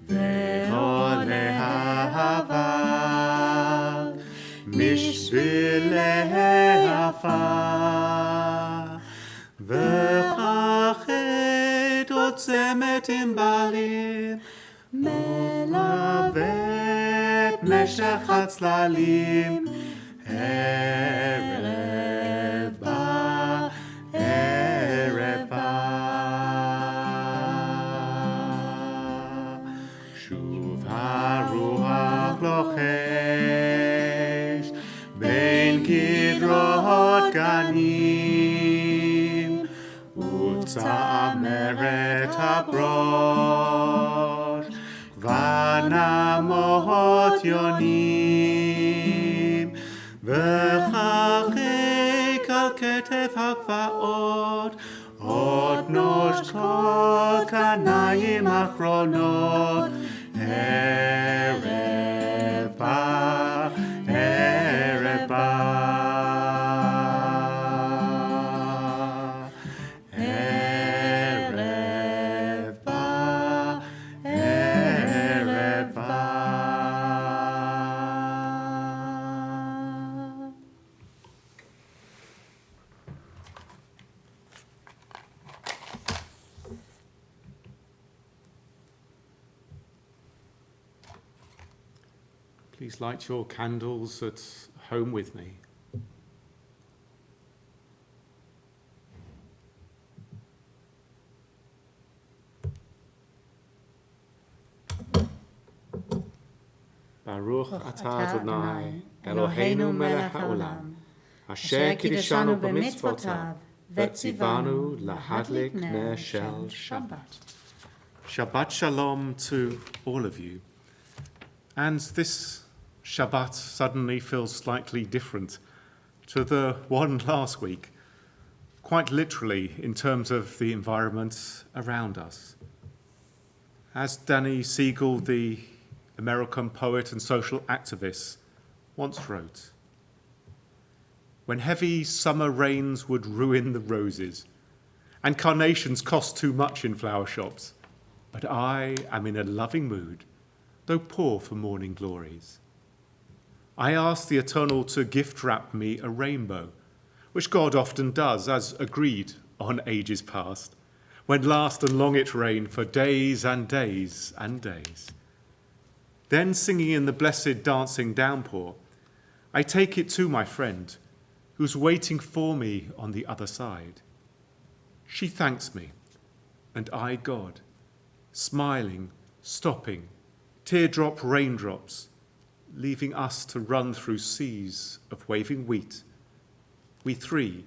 ועולה אהבה משבילי עפר, וכחת עוצמת ענבלים, מלווה את משך הצללים. ערב בא, ערב בא, שוב הרוח לוחש בין קדרות גנים, וצמרת הברוש ונמות יונים, וחריק על כתף הגבעות עוד נושקות קניים אחרונות. ערב בא, ערב בא, ערב בא, ערב בא. Please light your candles at home with me. Baruch atah Adonai, Eloheinu melech haolam, asher kiddeshanu b'mitzvotav, v'tzivanu lahadlik ner shel Shabbat. Shabbat shalom to all of you. And this Shabbat suddenly feels slightly different to the one last week, quite literally in terms of the environment around us. As Danny Siegel, the American poet and social activist, once wrote, "When heavy summer rains would ruin the roses, and carnations cost too much in flower shops, but I am in a loving mood, though poor for morning glories. I ask the Eternal to gift-wrap me a rainbow, which God often does, as agreed on ages past, when last and long it rained for days and days and days. Then singing in the blessed dancing downpour, I take it to my friend, who's waiting for me on the other side. She thanks me, and I God, smiling, stopping, teardrop raindrops, leaving us to run through seas of waving wheat. We three,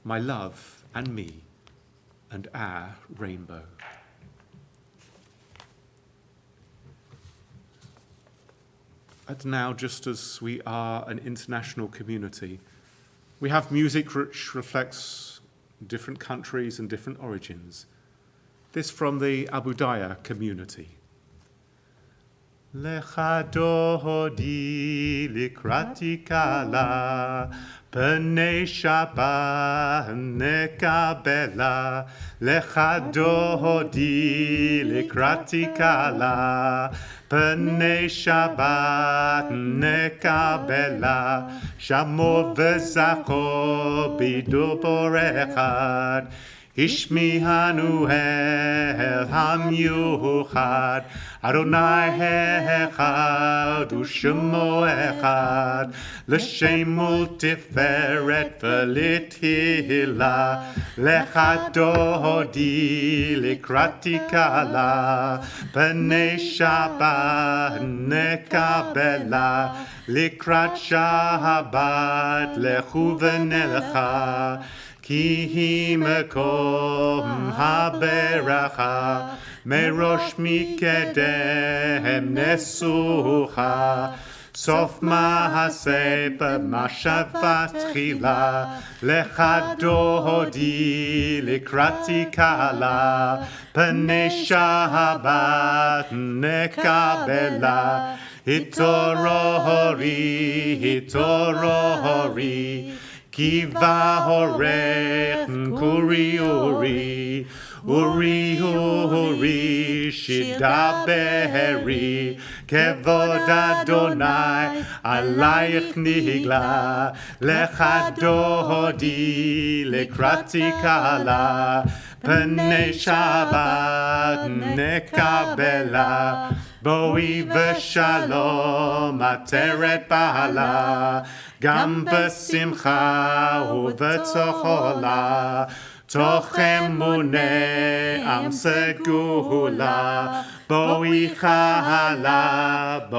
my love and me, and our rainbow." And now, just as we are an international community, we have music which reflects different countries and different origins. This from the Abu Daya community. Lecha dodi likrati kala, pnei Shabbat nekabela. Lecha dodi likrati kala, pnei Shabbat nekabela. Shamor v'zachor bidubor echad, Ishmihanu el hamyuchad, Adonai echad u'shemo echad, l'shem ultiferet v'lithilah, lecha dodi likrati kala, b'nei Shabbat nekabela, likrat Shabbat lechu v'nelecha, Ki hi mekom haberacha, merosh mikedem nesucha, sof mahaseh b'mashavat tchila, lecha dodi likrati kala, pnei Shabbat nekabela, hitorori, Ki vahorech kuri uri, Uri, Uri, Shidaberi, Kevod Adonai, Alayich Nigla, Lecha Dodi, Lekrati Kala, Pnei Shabbat Nekabela, Boi v'shalom ateret ba'ala, Gam b'simcha u'v'tzochola, Toch emune am segula, Boi chala,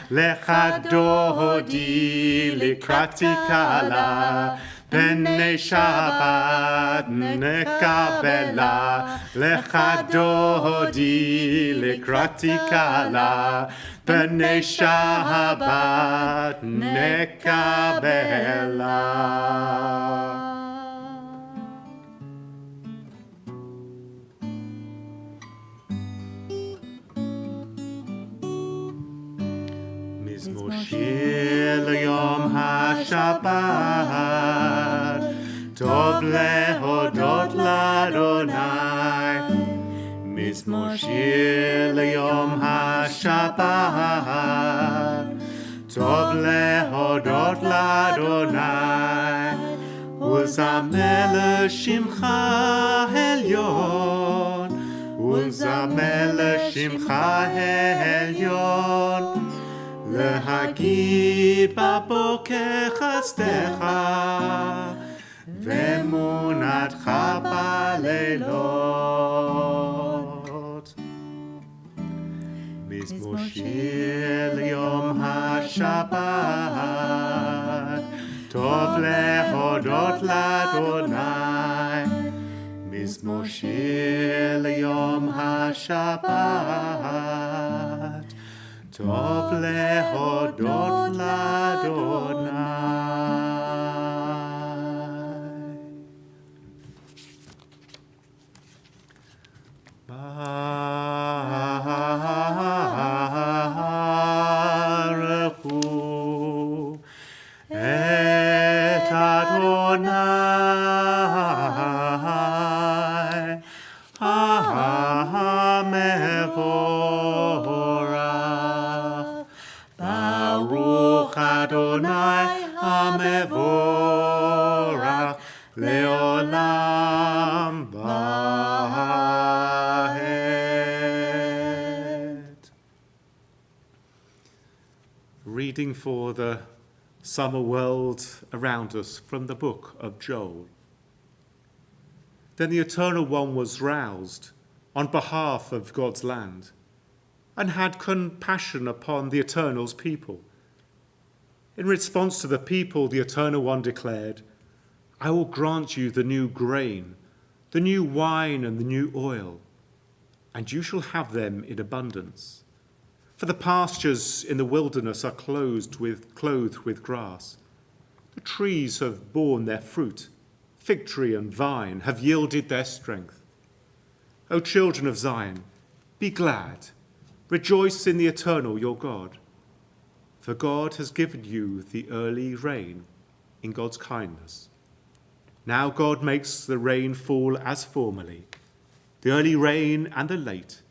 Lecha dodi likrati kala, Pnei Shabbat nekabela, Lecha dodi likrati kala, Pnei Shabbat nekabela. Mizmor shir l'yom ha-Shabbat, Tov lehodot l'Adonai. Mizmor shir l'yom ha-Shabbat, Tov lehodot l'Adonai. Ulzamer l'shimcha elyon, Ulzamer l'shimcha elyon. להגיד בבוקר חסדך ואמונתך בלילות. מזמור שיר ליום השבת, טוב להודות לאדוני. מזמור שיר ליום השבת, Tov lehodot l'Adonai. Baruchu et Adonai Baruch Adonai HaMevorach Leolam Vaed. Reading for the summer world around us from the book of Joel. Then the Eternal One was roused on behalf of God's land, and had compassion upon the Eternal's people. In response to the people, the Eternal One declared, I will grant you the new grain, the new wine and the new oil, and you shall have them in abundance. For the pastures in the wilderness are clothed with grass. The trees have borne their fruit, fig tree and vine have yielded their strength. O children of Zion, be glad. Rejoice in the Eternal, your God, for God has given you the early rain in God's kindness. Now God makes the rain fall as formerly, the early rain and the late,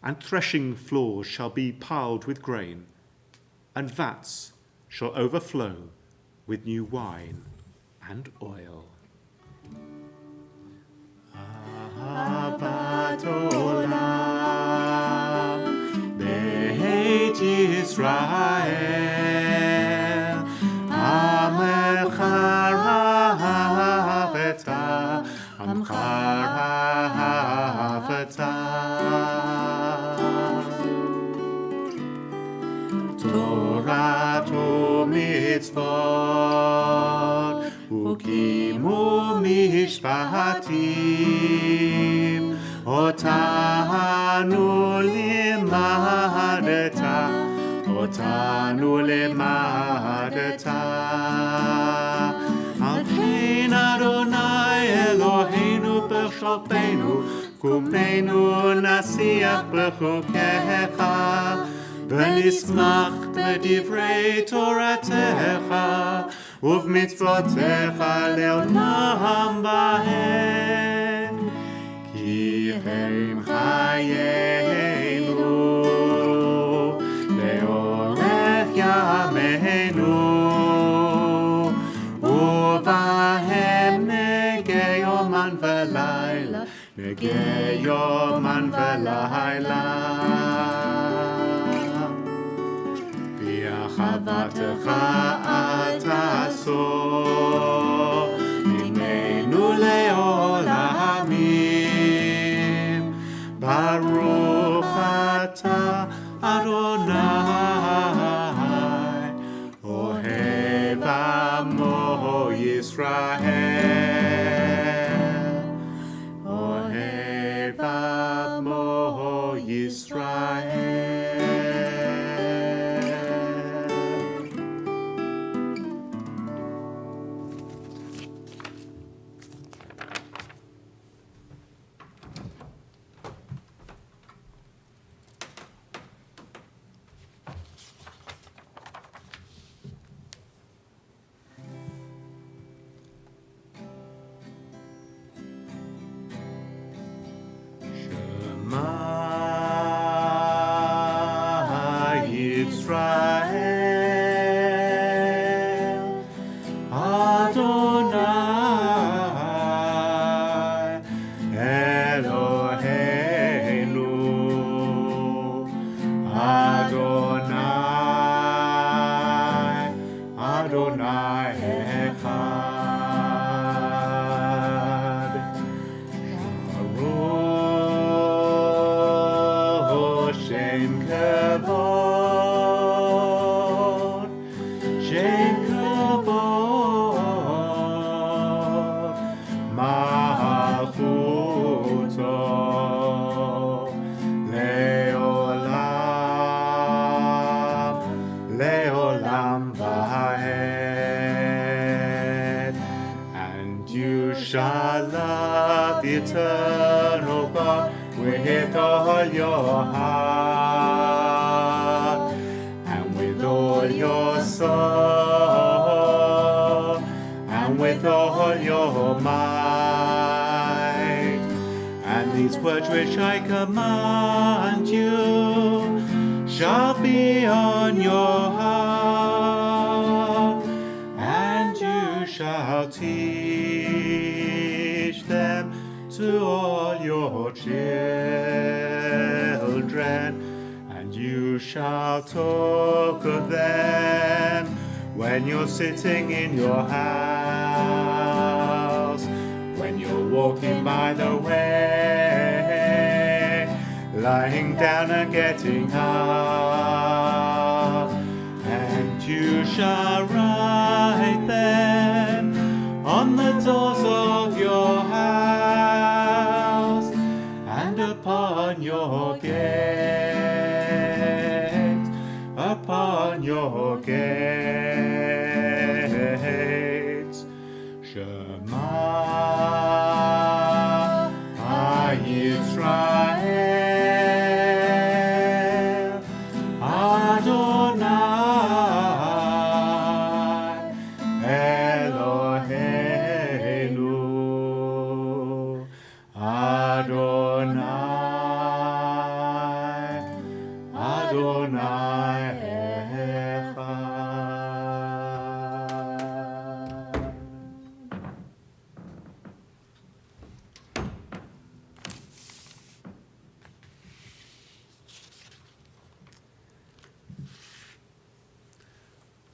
and threshing floors shall be piled with grain, and vats shall overflow with new wine and oil. Ahavat olam beit Yisrael, Amecha rahaveta, Amcha rahaveta. Torah u'mitzvot ukim u'mishpatim otanu limadeta al chen Adonai Eloheinu b'shaltenu kumenu nasiach b'chukecha ונשמח בדברי תורתך, ובמצוותיך לעולם בהם, כי הם חיינו לאורך ימינו, ובהם נגה יומן ולילה, נגה יומן ולילה. ואחוותך אל תעשור ממנו לעולמים, ברוך אתה אדוני אוהב עמו ישראל, אוהב עמו ישראל. Eternal God, with all your heart and with all your soul and with all your might. And these words which I command you shall be on your heart, and you shall teach them to all your children, and you shall talk of them when you're sitting in your house, when you're walking by the way, lying down and getting up, and you shall write them on the doors of your house and upon your gate, upon your gates. Shema Yisrael, Adonai Eloheinu, Adonai, Adonai Echad.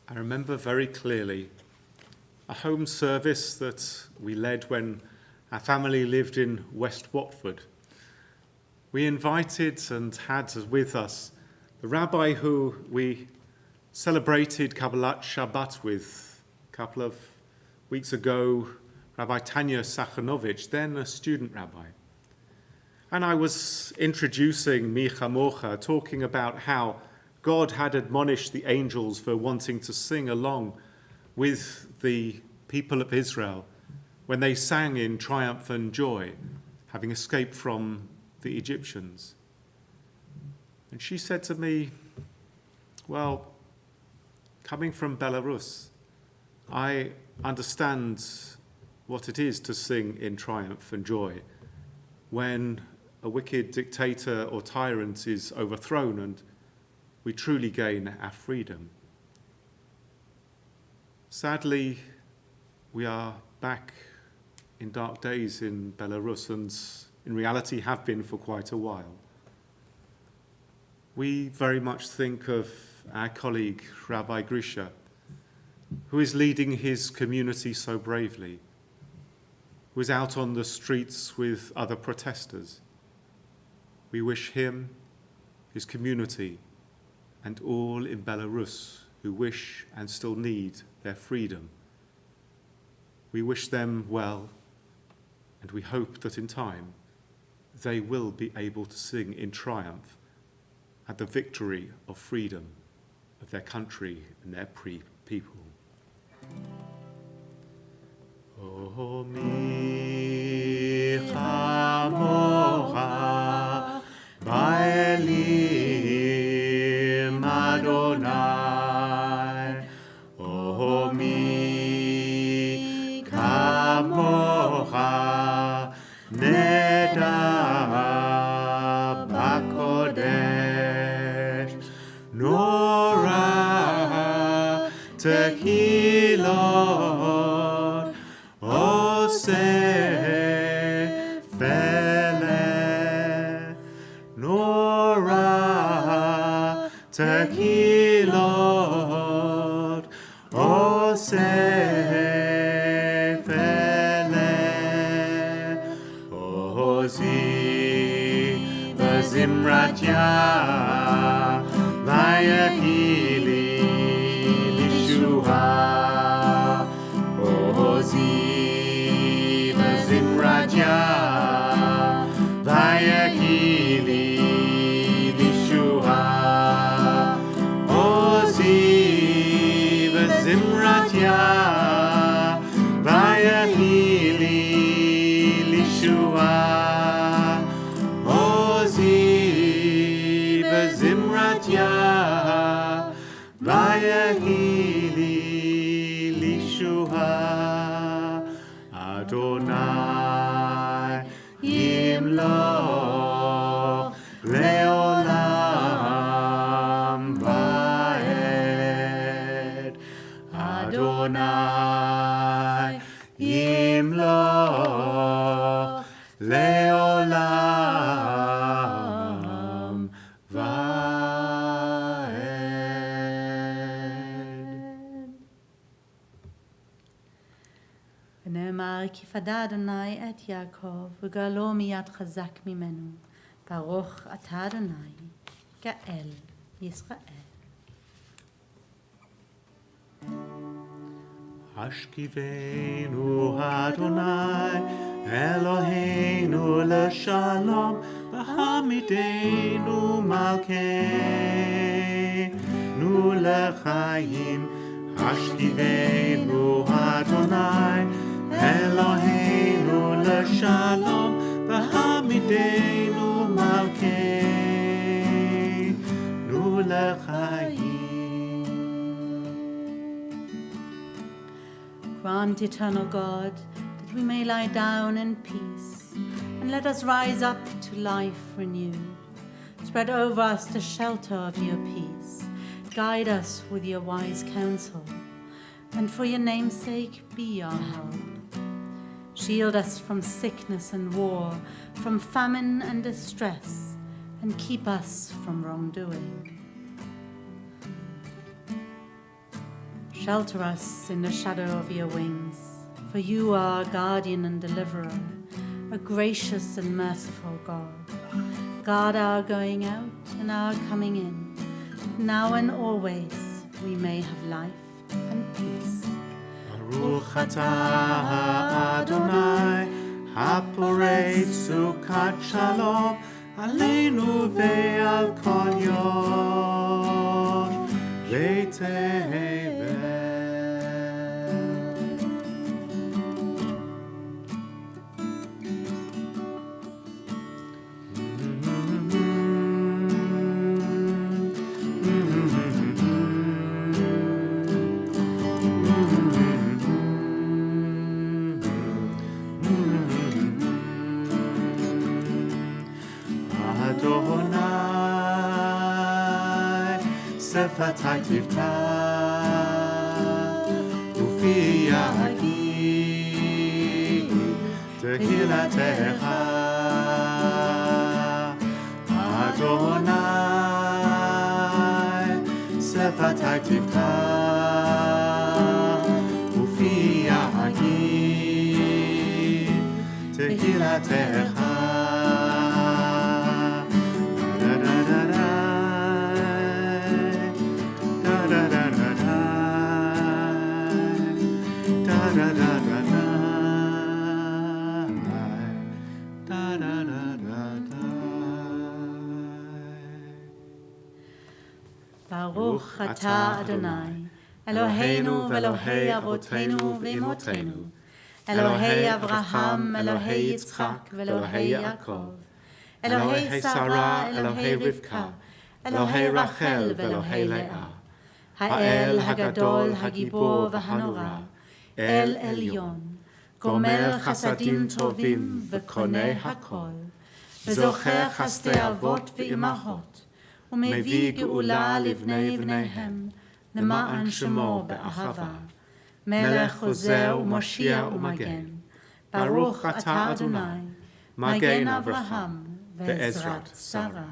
I remember very clearly a home service that we led when our family lived in West Watford. We invited and had with us the rabbi who we celebrated Kabbalat Shabbat with a couple of weeks ago, Rabbi Tanya Sachanovich, then a student rabbi. And I was introducing Micha Mocha, talking about how God had admonished the angels for wanting to sing along with the people of Israel when they sang in triumph and joy, having escaped from the Egyptians. And she said to me, well, coming from Belarus, I understand what it is to sing in triumph and joy when a wicked dictator or tyrant is overthrown and we truly gain our freedom. Sadly, we are back in dark days in Belarus, and in reality have been for quite a while. We very much think of our colleague, Rabbi Grisha, who is leading his community so bravely, who is out on the streets with other protesters. We wish him, his community, and all in Belarus who wish and still need their freedom. We wish them well, and we hope that in time they will be able to sing in triumph at the victory of freedom of their country and their people. O mi chamocha ba'elim Adonai, O mi kamocha neda b'kodesh, nora tehilot oseh fele, nora tehilot oseh fele, ozi v'zimratya vayahili lishua, ozi v'zimratya vayahili lishua, ozi v'zimratya vayahili lishua, ozi v'zimratya vayahili lishua, Adonai yimloch leolam va'ed, Adonai yimloch leolam va'ed. ונאמר כי פדה אדוני את יעקב וגאלו מיד חזק ממנו, ברוך אתה אדוני גאל ישראל. השכיבנו אדוני אלוהינו לשלום, והעמידנו מלכנו לחיים. השכיבנו אדוני אלוהינו לשלום, והעמידנו מלכנו לחיים. Grant, eternal God, that we may lie down in peace, and let us rise up to life renewed. Spread over us the shelter of your peace. Guide us with your wise counsel, and for your name's sake be our help. Shield us from sickness and war, from famine and distress, and keep us from wrongdoing. Shelter us in the shadow of your wings, for you are our guardian and deliverer, a gracious and merciful God. Guard our going out and our coming in, now and always we may have life and peace. Baruch atah Adonai, haporei sukat shalom, aleinu ve'al kol yosh v'tevel. Adonai, Sefatai Tivta, Ufi Yagi, Tehilatecha, Adonai, Sefatai Tivta, Ufi Yagi, Tehilatecha. Baruch atah Adonai, Eloheinu v'Elohei Avotenu v'Imotenu, Elohei Avraham, Elohei Yitzchak v'Elohei Yaakov, Elohei Sarah, Elohei Rivka, Elohei Rachel v'Elohei Leah, Ha'el Hagadol Hagibor v'Hanora, El Elyon, Gomel Chasadim Tovim v'Konei Hakol, v'Zocher Chasdei Avot v'Imahot, ומביא גאולה לבני בניהם, למען שמו באהבה. מלך חוזר ומושיע ומגן. ברוך אתה אדוני, מגן אברהם ועזרת שרה.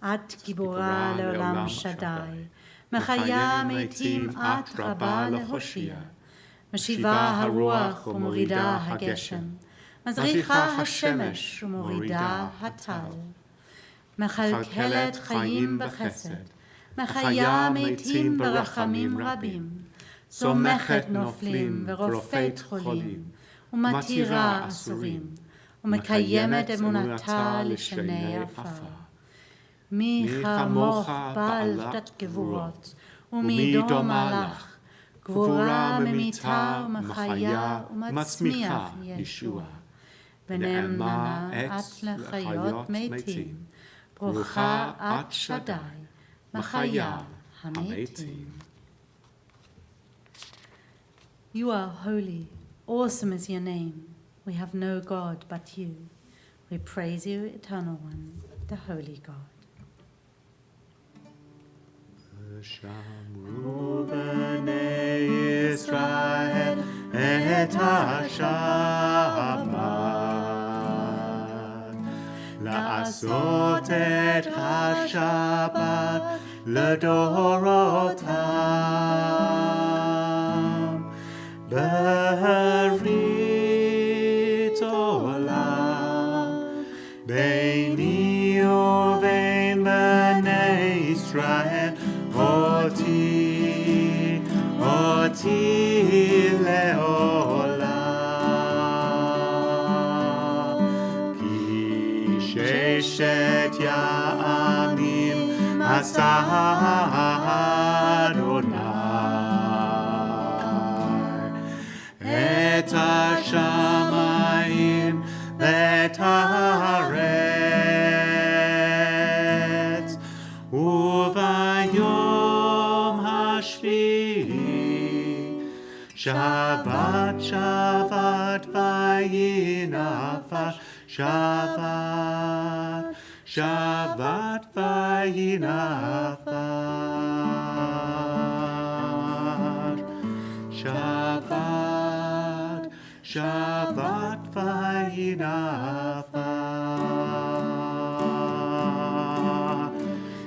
את גיבורה לעולם שדי, מחיה מתים את רבה להושיע. משיבה הרוח ומורידה הגשם, מזריחה השמש ומורידה הטל. מכלכלת חיים בחסד, מחיה מתים ברחמים רבים, סומכת נופלים ורופאת חולים, ומתירה אסורים, ומקיימת אמונתה לשני עפר. מי כמוך בעל דת גבורות, ומי דומה לך, גבורה ממיתה ומחיה ומצמיח ישוע. ונאמנה את לחיות מתים, ברוכה את שדי, מחיה המתים. You are holy, awesome is your name. We have no God but you. We praise you, Eternal One, the Holy God. Shamru b'nei Yisrael et ha-Shabbat, לעשות את השבת לדורותם, ברית עולם, ביני ובין בני ישראל, אותי לעולם. כי ששת ימים עשה אדוני את השמיים ואת הארץ, וביום השביעי שבת שבת ויהי נפש, שבת שבת ויהי נפש, שבת שבת ויהי נפש,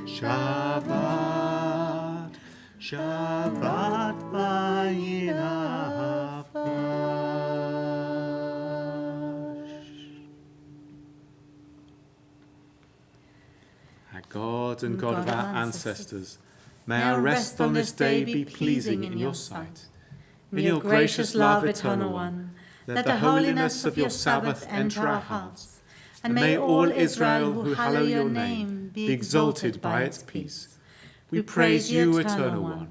שבת שבת ויהי נפש. Our God and God of our ancestors, may our rest on this day be pleasing in your sight. In your gracious love, Eternal One, let the holiness of your Sabbath enter our hearts, and may all Israel who hallow your name be exalted by its peace. We praise you, Eternal One,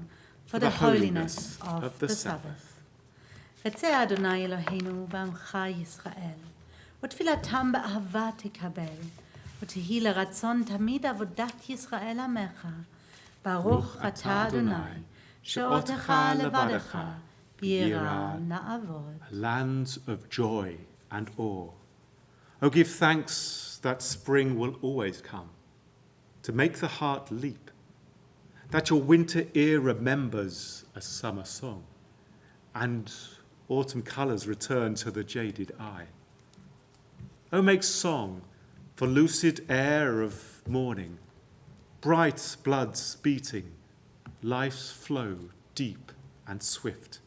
for the holiness of the Sabbath. רצה אדוני אלוהינו בעמך ישראל, ותפילתם באהבה תקבל, ותהי לרצון תמיד עבודת ישראל עמך. ברוך אתה אדוני, שאותך לבדך, ביראה נעבוד. A land of joy and awe, Oh, give thanks that spring will always come, to make the heart leap, that your winter ear remembers a summer song, and autumn colours return to the jaded eye. Oh, make song for lucid air of morning, bright bloods beating, life's flow deep and swift,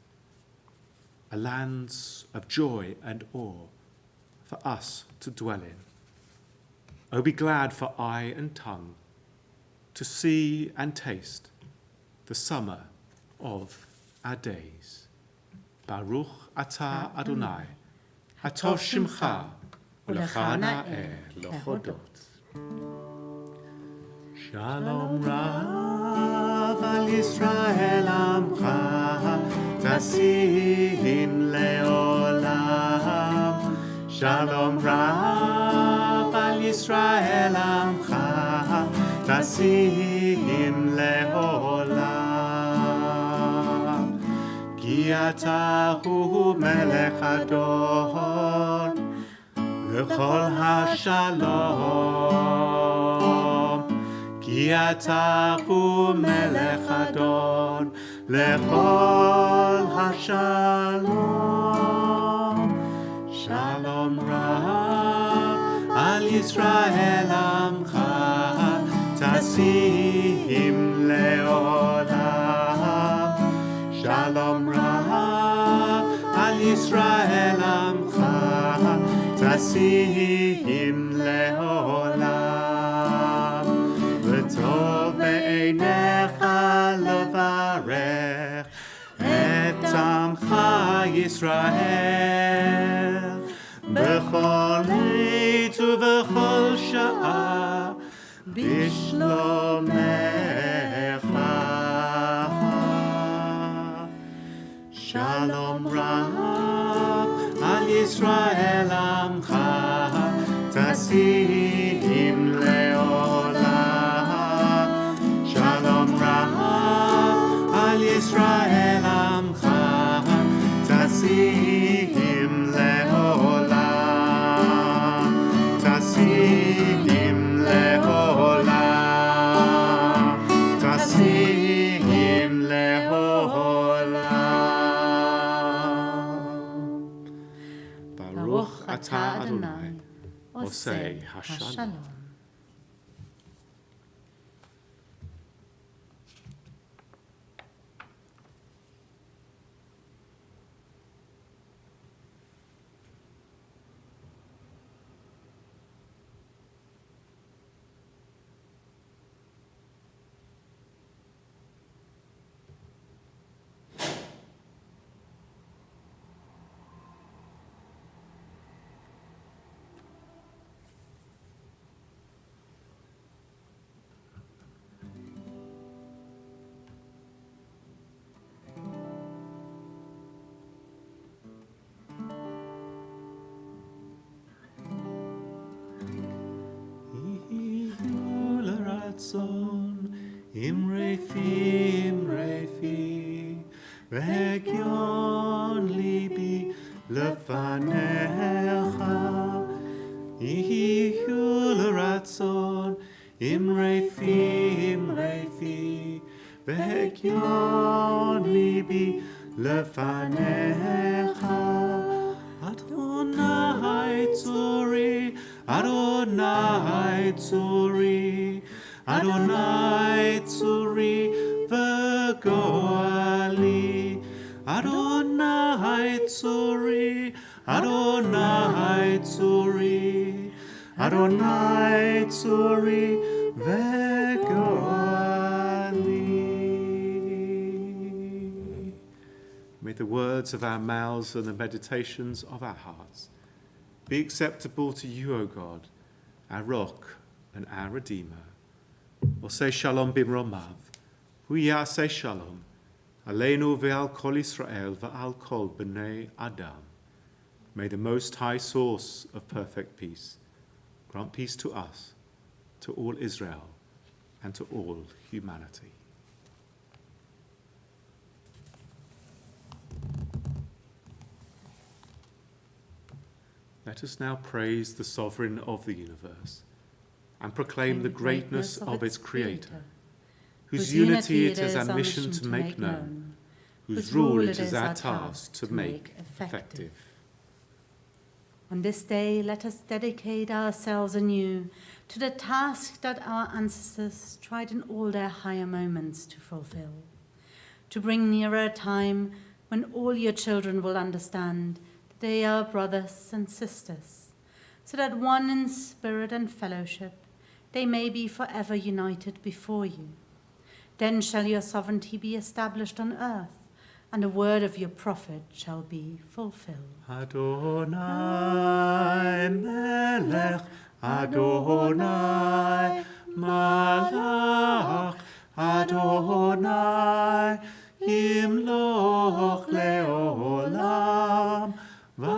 a land of joy and awe for us to dwell in. Oh, be glad for eye and tongue to see and taste the summer of our days. Baruch atah Adonai, hatov shimcha, u'lecha na'eh lehodot. Shalom Rav al Yisrael amcha, tasim leolam. Shalom Rav al Yisrael amcha, tasim leolam. Ki ata hu melech adon, lechol hashalom. Ki ata hu melech adon, lechol hashalom. Shalom Rav al Yisrael amcha, tasim leolam. Shalom Rav al Yisrael amcha, tasim leolam. V'tov be'einecha levarech et amcha Yisrael b'chol עת ובכל שעה בשלומך. Shalom Rav al Yisrael amcha, tasim leolam. Shalom Rav al Yisrael amcha, tasim leolam. Tasim leolam. Tasim leolam. Baruch atah Adonai, osei hashalom. Imrefi, imrefi, ve'gion libi lefanecha. Ihiu l'ratzon, imrefi, imrefi, ve'gion libi lefanecha. Adonai tzuri, Adonai tzuri, Adonai tzuri v'goali. Adonai tzuri, Adonai tzuri, Adonai tzuri v'goali. May the words of our mouths and the meditations of our hearts be acceptable to you, O God, our rock and our Redeemer. Osei shalom bimromav, hu yaseh shalom, aleinu ve'al kol Yisrael ve'al kol b'nei Adam. May the Most High source of perfect peace grant peace to us, to all Israel, and to all humanity. Let us now praise the Sovereign of the universe and proclaim the greatness of its Creator, whose unity it is our mission to make known, whose rule it is our task to make effective. On this day, let us dedicate ourselves anew to the task that our ancestors tried in all their higher moments to fulfill, to bring nearer a time when all your children will understand that they are brothers and sisters, so that one in spirit and fellowship they may be forever united before you. Then shall your sovereignty be established on earth, and the word of your prophet shall be fulfilled. Adonai Melech, Adonai Malach, Adonai Yimloch Leolam Vaed.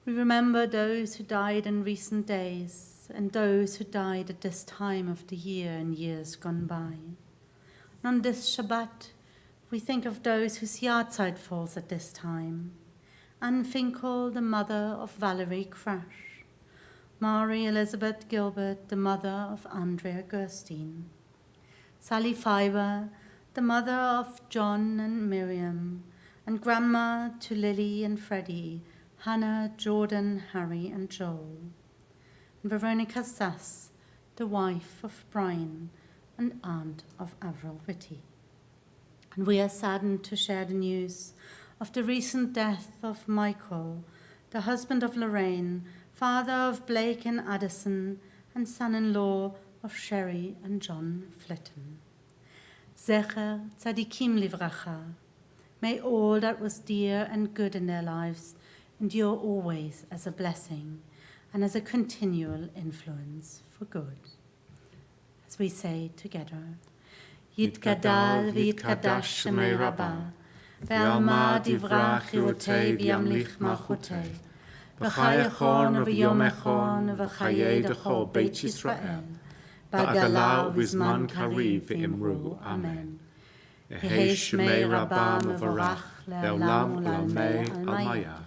We remember those who died in recent days, and those who died at this time of the year and years gone by. And on this Shabbat, we think of those whose yahrzeit falls at this time. Anne Finkel, the mother of Valerie Crash. Mary Elizabeth Gilbert, the mother of Andrea Gerstein. Sally Fiber, the mother of John and Miriam, and grandma to Lily and Freddie, Hannah, Jordan, Harry, and Joel. And Veronica Sass, the wife of Brian and aunt of Avril Whitty. And we are saddened to share the news of the recent death of Michael, the husband of Lorraine, father of Blake and Addison, and son-in-law of Sherry and John Flitton. Zecher tzadikim livracha. May all that was dear and good in their lives endure always as a blessing and as a continual influence for good. As we say together, Yitgadal v'yitkadash shemei Rabbah, ve'alma divrach chirutei v'yamlich malchutei, v'chai echon v'yom echon v'chayei dechol Beit Yisrael, b'agala v'zman kariv v'imru. Amen. Yehei shemei Rabbah mevorach le'olam u'lalmei almaya.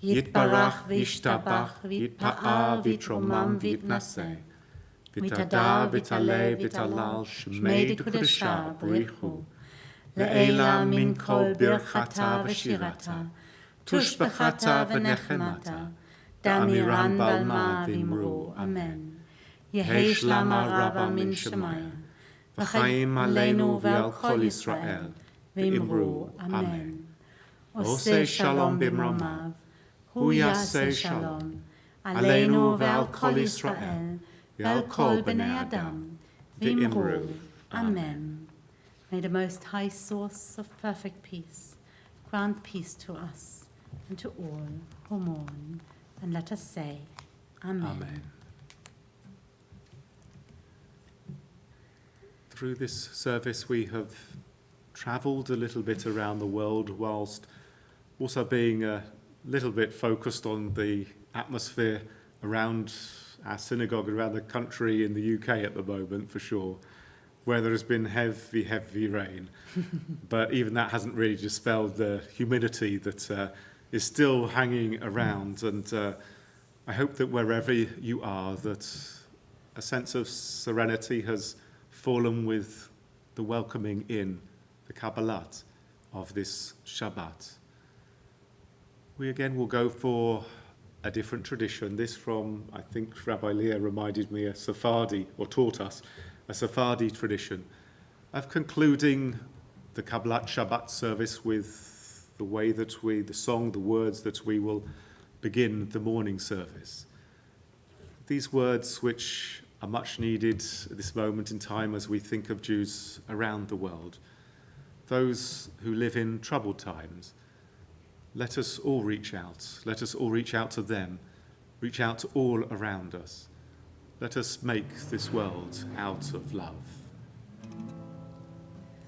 Yitbarach v'yishtabach v'yitpa'al v'yitromam v'yitnaseh. V'tadal v'taleh v'talal shmei dekudesha b'richu. Le'ela min kol birchata v'shirata, tushbechata v'nechemata, damiran balma v'imru. Amen. Yehei shlama rava min shemaya, v'chaim aleinu ve'al kol Yisrael, v'imru. Amen. Oseh shalom b'mromav, hu yaseh shalom, aleinu ve'al kol Yisrael, ve'al kol b'nei Adam, v'imru. Amen. May the Most High Source of perfect peace grant peace to us and to all who mourn, and let us say, Amen. Amen. Through this service we have travelled a little bit around the world whilst also being a little bit focused on the atmosphere around our synagogue, around the country in the UK at the moment for sure, where there has been heavy, heavy rain. But even that hasn't really dispelled the humidity that is still hanging around. And I hope that wherever you are, that a sense of serenity has fallen with the welcoming in, the Kabbalat of this Shabbat. We again will go for a different tradition. This from, I think Rabbi Leah reminded me, a Sephardi, or taught us, a Sephardi tradition of concluding the Kabbalat Shabbat service with the way that the song, the words that we will begin the morning service. These words which are much needed at this moment in time as we think of Jews around the world, those who live in troubled times. Let us all reach out. Let us all reach out to them, reach out to all around us. Let us make this world out of love.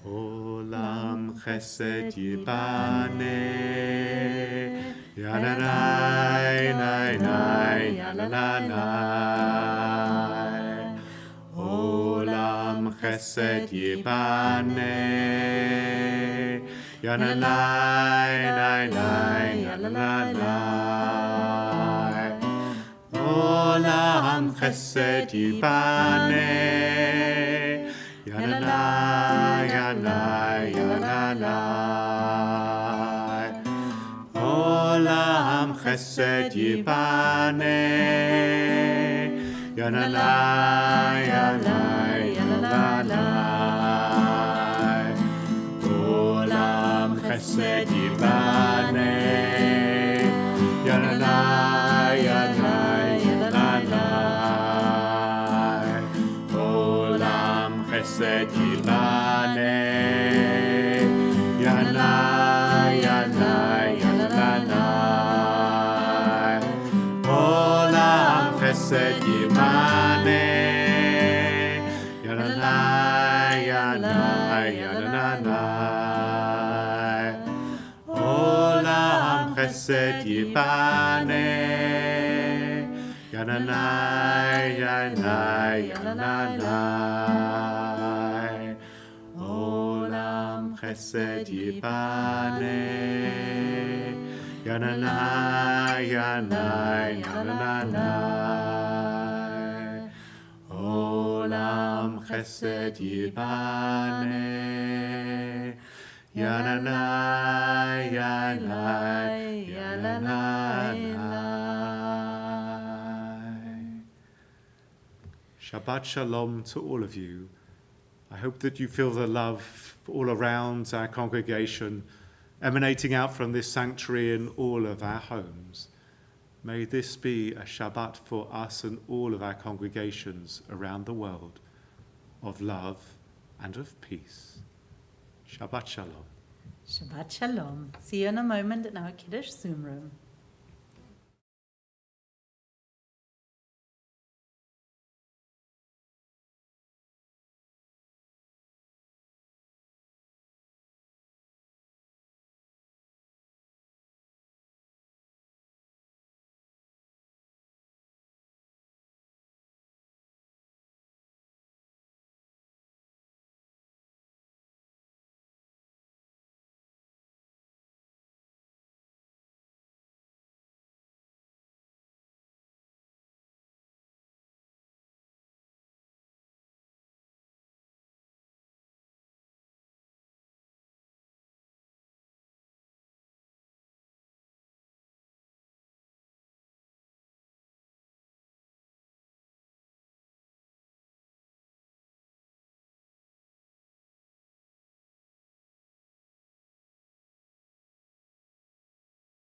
Olam chesed yibaneh, yananai, nai, nai, yananai. Olam chesed yibaneh, Yananai, nai, nai, yananai. Olam chesed yibaneh. Yananai, yanai, yananai. Olam chesed yibaneh. Yananai, yanai, yananai. Olam chesed yibaneh. Yananai, yanai, yananai. Olam chesed yibaneh. Yananai, yanai, yananai. Olam chesed yibaneh. Yananai, yanai, yananai. Olam chesed yibaneh. Yananai, yanai, yananai. Olam chesed yibaneh. Yananai, yanai, yananai. Olam chesed yibaneh. Yananai, yanai, yananai. Shabbat Shalom to all of you. I hope that you feel the love all around our congregation, emanating out from this sanctuary in all of our homes. May this be a Shabbat for us and all of our congregations around the world, of love and of peace. Shabbat Shalom. Shabbat Shalom. See you in a moment in our Kiddush Zoom room.